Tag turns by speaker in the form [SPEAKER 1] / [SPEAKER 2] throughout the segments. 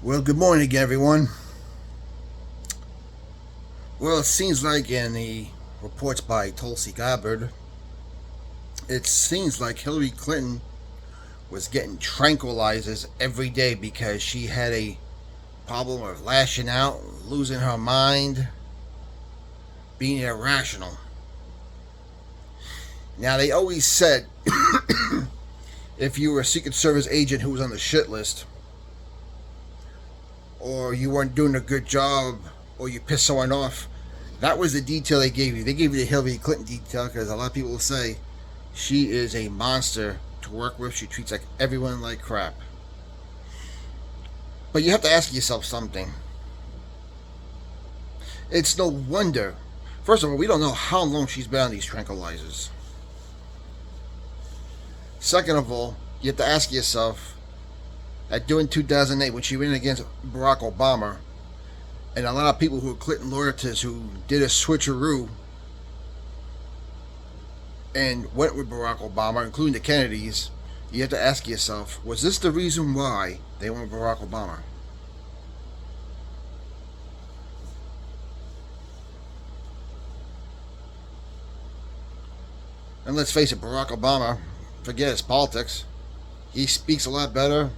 [SPEAKER 1] Well, good morning again, everyone. Well, it seems like in the reports by Tulsi Gabbard, it seems like Hillary Clinton was getting tranquilizers every day because she had a problem of lashing out, losing her mind, being irrational. Now, they always said if you were a Secret Service agent who was on the shit list, or you weren't doing a good job, or you pissed someone off, that was the detail they gave you. They gave you the Hillary Clinton detail because a lot of people will say she is a monster to work with. She treats like everyone like crap. But you have to ask yourself something. It's no wonder. First of all, we don't know how long she's been on these tranquilizers. Second of all, you have to ask yourself that during 2008, when she ran against Barack Obama, and a lot of people who were Clinton loyalists who did a switcheroo and went with Barack Obama, including the Kennedys, you have to ask yourself, was this the reason why they went with Barack Obama? And let's face it, Barack Obama, forget his politics. He speaks a lot better.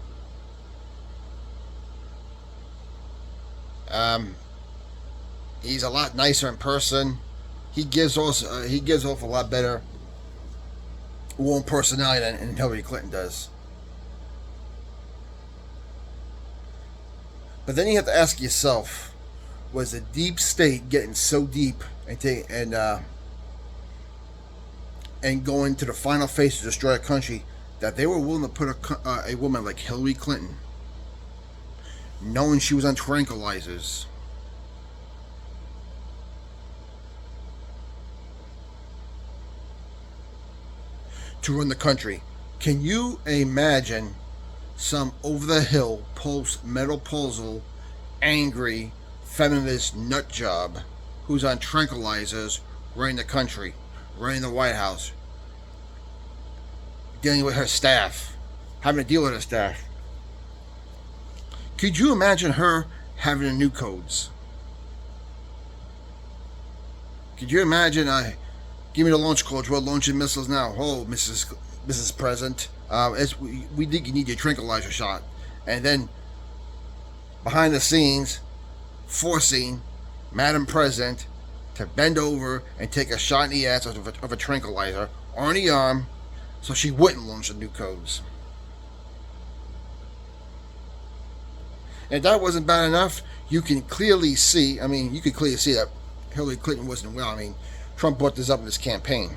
[SPEAKER 1] He's a lot nicer in person. He gives off a lot better warm personality than Hillary Clinton does. But then you have to ask yourself: was the deep state getting so deep and going to the final phase to destroy a country that they were willing to put a woman like Hillary Clinton, knowing she was on tranquilizers, to run the country? Can you imagine some over the hill, post-menopausal, angry, feminist nut job who's on tranquilizers running the country, running the White House, dealing with her staff, having to deal with her staff? Could you imagine her having the new codes? Could you imagine, give me the launch codes, we're launching missiles now. Oh, Mrs. President, we think you need your tranquilizer shot. And then, behind the scenes, forcing Madam President to bend over and take a shot in the ass of a tranquilizer on the arm so she wouldn't launch the new codes. And if that wasn't bad enough, you could clearly see that Hillary Clinton wasn't well. Trump brought this up in his campaign.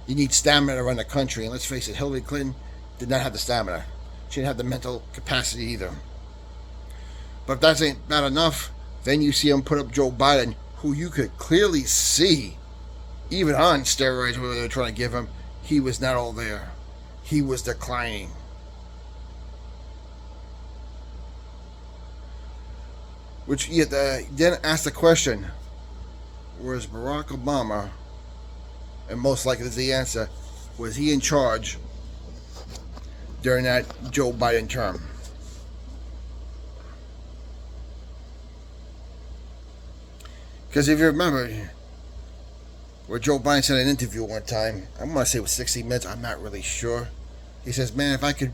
[SPEAKER 1] You need stamina to run the country, and let's face it, Hillary Clinton did not have the stamina. She didn't have the mental capacity either. But if that ain't bad enough, then you see him put up Joe Biden, who you could clearly see, even on steroids, whatever they were trying to give him, he was not all there. He was declining. Which you then ask the question, was Barack Obama, and most likely is the answer, was he in charge during that Joe Biden term? Because if you remember, where Joe Biden said in an interview one time, I'm going to say it was 60 Minutes, I'm not really sure. He says, man, if I could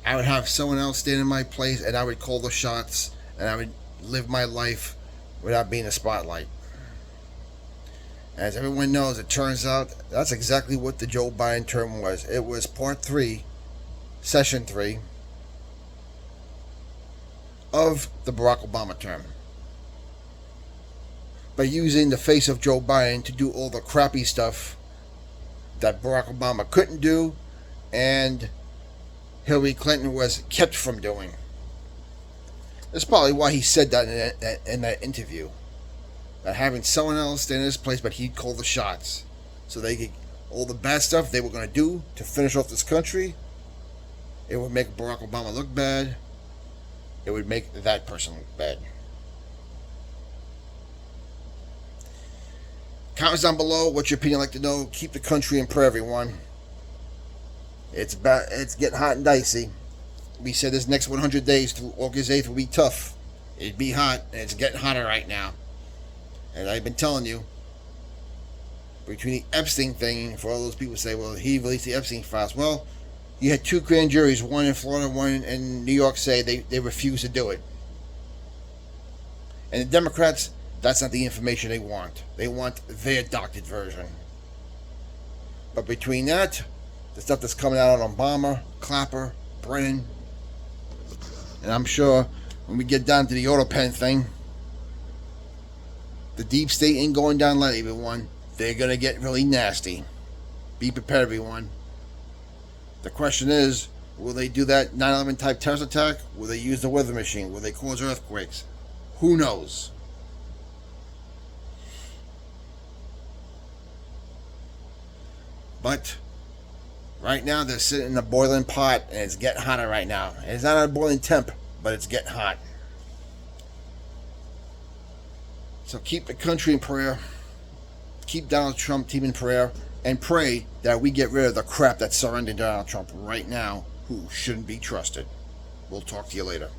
[SPEAKER 1] I would have someone else stand in my place and I would call the shots and I would live my life without being a spotlight. As everyone knows, it turns out that's exactly what the Joe Biden term was. It was part 3, session 3 of the Barack Obama term. By using the face of Joe Biden to do all the crappy stuff that Barack Obama couldn't do and Hillary Clinton was kept from doing. That's probably why he said that in that interview. That having someone else stand in his place, but he'd call the shots. So they could, all the bad stuff they were going to do to finish off this country, it would make Barack Obama look bad. It would make that person look bad. Comments down below. What's your opinion? I'd like to know. Keep the country in prayer, everyone. It's getting hot and dicey. We said this next 100 days through August 8th will be tough. It'd be hot, and it's getting hotter right now. And I've been telling you, between the Epstein thing, for all those people who say, well, he released the Epstein files. Well, you had 2 grand juries, one in Florida, one in New York, say they refuse to do it. And the Democrats, that's not the information they want. They want their doctored version. But between that, the stuff that's coming out on Obama, Clapper, Brennan, and I'm sure when we get down to the auto pen thing, the deep state ain't going down lightly, everyone. They're going to get really nasty. Be prepared, everyone. The question is, will they do that 9/11 type terrorist attack? Will they use the weather machine? Will they cause earthquakes? Who knows? But right now they're sitting in a boiling pot, and it's getting hotter right now. It's not at a boiling temp, but it's getting hot. So keep the country in prayer. Keep Donald Trump team in prayer, and pray that we get rid of the crap that's surrounding Donald Trump right now, who shouldn't be trusted. We'll talk to you later.